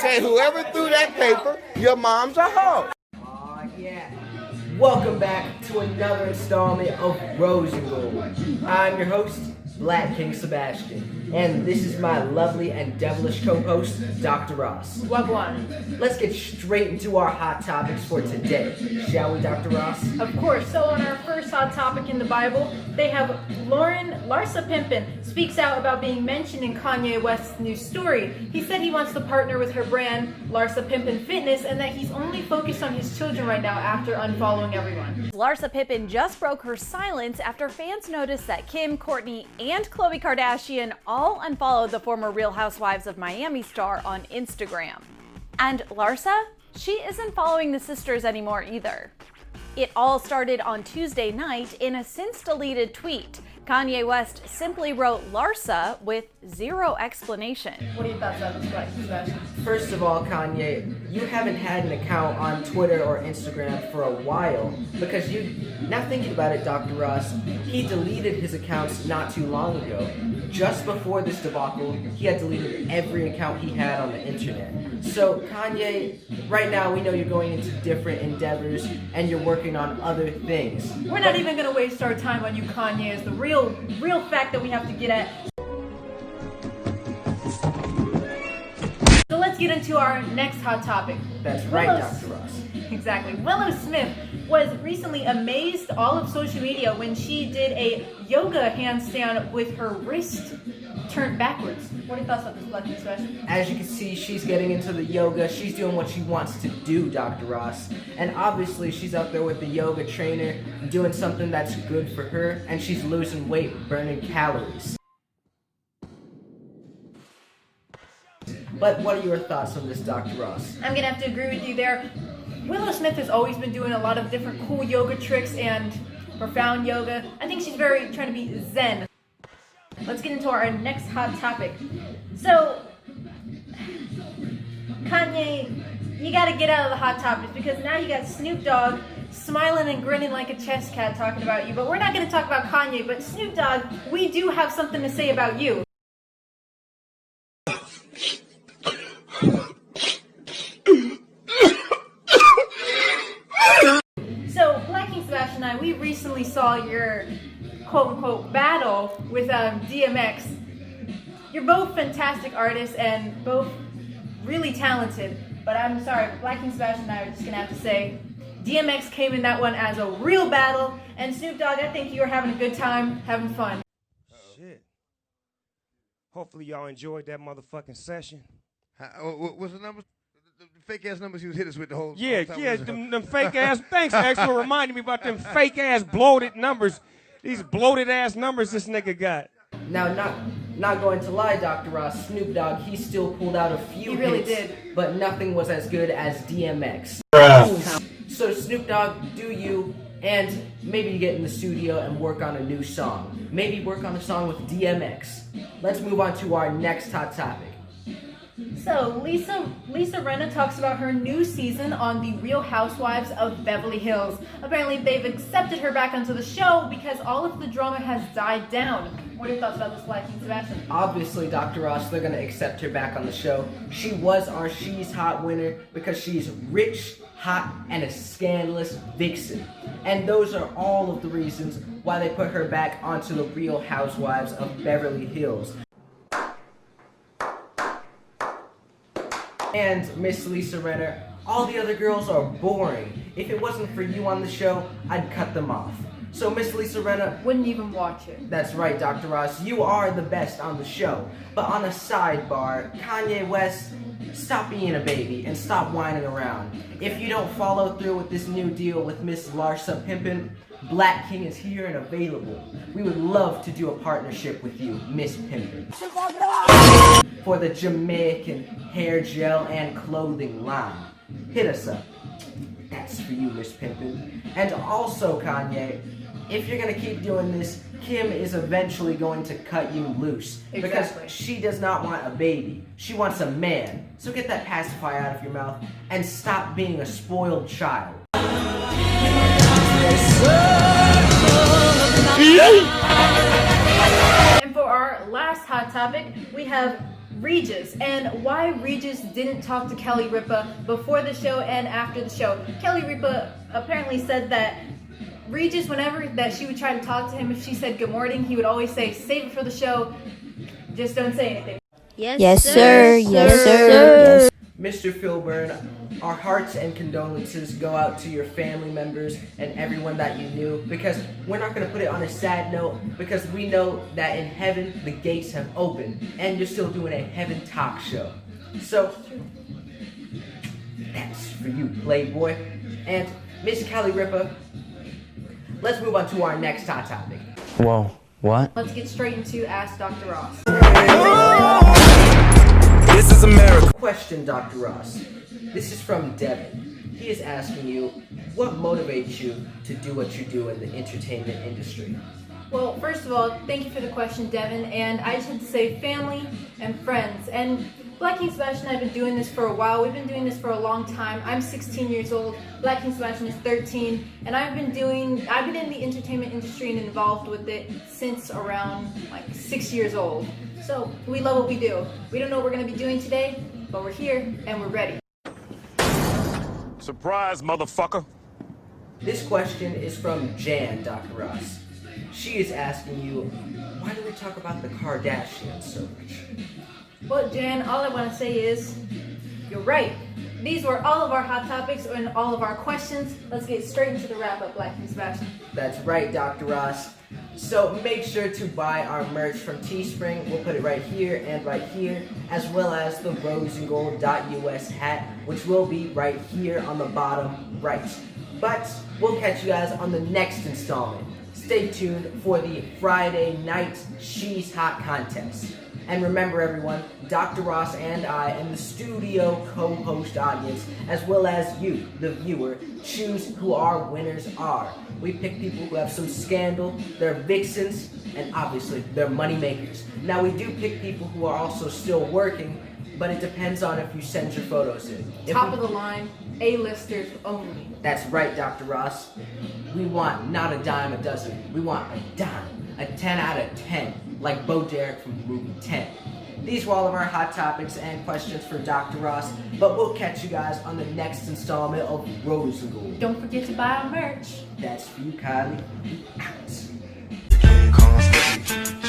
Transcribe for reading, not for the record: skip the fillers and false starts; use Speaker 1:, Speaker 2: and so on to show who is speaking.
Speaker 1: say whoever threw that paper, your mom's a hoe.
Speaker 2: Aw, yeah. Welcome back to another installment of Rose and Gold. I'm your host, Black King Sebastian, and this is my lovely and devilish co-host, Dr. Ross.
Speaker 3: Wagwan.
Speaker 2: Let's get straight into our hot topics for today, shall we, Dr. Ross?
Speaker 3: Of course. So on our first hot topic in the Bible, they have Larsa Pippen speaks out about being mentioned in Kanye West's new story. He said he wants to partner with her brand, Larsa Pippen Fitness, and that he's only focused on his children right now after unfollowing everyone.
Speaker 4: Larsa Pippen just broke her silence after fans noticed that Kim, Kourtney, and Khloe Kardashian all unfollowed the former Real Housewives of Miami star on Instagram. And Larsa? She isn't following the sisters anymore either. It all started on Tuesday night in a since-deleted tweet. Kanye West simply wrote Larsa with zero explanation.
Speaker 3: What are your thoughts on this, Black Sebastian?
Speaker 2: First of all, Kanye, you haven't had an account on Twitter or Instagram for a while because now thinking about it, Dr. Ross, he deleted his accounts not too long ago. Just before this debacle, he had deleted every account he had on the internet. So, Kanye, right now we know you're going into different endeavors and you're working on other things.
Speaker 3: We're not even going to waste our time on you, Kanye, as the real fact that we have to get at. So let's get into our next hot topic.
Speaker 2: That's right, Dr. Ross.
Speaker 3: Exactly. Willow Smith was recently amazed all of social media when she did a yoga handstand with her wrist turned backwards. What are your thoughts about this, Black Sebastian?
Speaker 2: As you can see, she's getting into the yoga. She's doing what she wants to do, Dr. Ross. And obviously, she's out there with the yoga trainer doing something that's good for her, and she's losing weight, burning calories. But what are your thoughts on this, Dr. Ross?
Speaker 3: I'm gonna have to agree with you there. Willow Smith has always been doing a lot of different cool yoga tricks and profound yoga. I think she's very trying to be zen. Let's get into our next hot topic. So, Kanye, you gotta get out of the hot topics because now you got Snoop Dogg smiling and grinning like a chess cat talking about you. But we're not gonna talk about Kanye, but Snoop Dogg, we do have something to say about you. So, Black King Sebastian and I, we recently saw your quote-unquote battle with DMX. You're both fantastic artists and both really talented, but I'm sorry, Black King Sebastian and I are just gonna have to say DMX came in that one as a real battle, and Snoop Dogg, I think you were having a good time, having fun.
Speaker 5: Shit. Hopefully y'all enjoyed that motherfucking session.
Speaker 6: What's the number? The fake ass numbers he was hit us with the whole
Speaker 5: Yeah,
Speaker 6: time.
Speaker 5: them fake ass. Thanks, X, for reminding me about them fake ass bloated numbers. These bloated ass numbers this nigga got.
Speaker 2: Now, not going to lie, Dr. Ross, Snoop Dogg, he still pulled out a few
Speaker 3: He really
Speaker 2: hits,
Speaker 3: did.
Speaker 2: but nothing was as good as DMX. So Snoop Dogg, do you, and maybe get in the studio and work on a new song. Maybe work on a song with DMX. Let's move on to our next hot topic.
Speaker 3: So, Lisa Rinna talks about her new season on the Real Housewives of Beverly Hills. Apparently, they've accepted her back onto the show because all of the drama has died down. What are your thoughts about this, Black King Sebastian?
Speaker 2: Obviously, Dr. Ross, they're going to accept her back on the show. She was our She's Hot winner because she's rich, hot, and a scandalous vixen. And those are all of the reasons why they put her back onto the Real Housewives of Beverly Hills. And Miss Lisa Rinna, all the other girls are boring. If it wasn't for you on the show, I'd cut them off. So Miss Lisa Rinna,
Speaker 3: Wouldn't even watch it.
Speaker 2: that's right, Dr. Ross, you are the best on the show. But on a sidebar, Kanye West, stop being a baby and stop whining around. If you don't follow through with this new deal with Miss Larsa Pippen, Black King is here and available. We would love to do a partnership with you, Miss Pippen, for the Jamaican hair gel and clothing line. Hit us up. That's for you, Miss Pippen. And also, Kanye, if you're gonna keep doing this, Kim is eventually going to cut you loose.
Speaker 3: Exactly.
Speaker 2: Because she does not want a baby. She wants a man. So get that pacifier out of your mouth and stop being a spoiled child.
Speaker 3: And for our last hot topic, we have Regis and why Regis didn't talk to Kelly Ripa before the show and after the show. Kelly Ripa apparently said that Regis, whenever that she would try to talk to him, if she said good morning, he would always say, save it for the show, just don't say anything.
Speaker 7: Yes, sir. Yes, sir.
Speaker 2: Mr. Philburn, our hearts and condolences go out to your family members and everyone that you knew, because we're not going to put it on a sad note, because we know that in heaven the gates have opened and you're still doing a heaven talk show. So that's for you, Playboy. And Miss Kelly Ripa, let's move on to our next hot topic.
Speaker 8: Whoa, what?
Speaker 3: Let's get straight into Ask Dr. Ross.
Speaker 8: This is America.
Speaker 2: Question, Dr. Ross. This is from Devin. He is asking you, what motivates you to do what you do in the entertainment industry?
Speaker 3: Well, first of all, thank you for the question, Devin. And I just have to say family and friends. And Black King Sebastian and I have been doing this for a while. We've been doing this for a long time. I'm 16 years old. Black King Sebastian is 13. And I've been in the entertainment industry and involved with it since around like 6 years old. So we love what we do. We don't know what we're going to be doing today, but we're here and we're ready.
Speaker 9: Surprise, motherfucker.
Speaker 2: This question is from Jan, Dr. Ross. She is asking you, why do we talk about the Kardashians so much?
Speaker 3: Well, Jan, all I want to say is, you're right. These were all of our hot topics and all of our questions. Let's get straight into the wrap-up, Black King Sebastian.
Speaker 2: That's right, Dr. Ross. So make sure to buy our merch from Teespring. We'll put it right here and right here, as well as the roseandgold.us hat, which will be right here on the bottom right. But we'll catch you guys on the next installment. Stay tuned for the Friday night She's Hot contest. And remember everyone, Dr. Ross and I and the studio co-host audience, as well as you, the viewer, choose who our winners are. We pick people who have some scandal, they're vixens, and obviously they're money makers. Now we do pick people who are also still working, but it depends on if you send your photos in.
Speaker 3: Top of the line, A-listers only.
Speaker 2: That's right, Dr. Ross. We want not a dime a dozen, we want a dime, a 10 out of 10. Like Bo Derek from the movie 10. These were all of our hot topics and questions for Dr. Ross, but we'll catch you guys on the next installment of Rose and Gold.
Speaker 3: Don't forget to buy our merch.
Speaker 2: That's for you, Kylie. We out.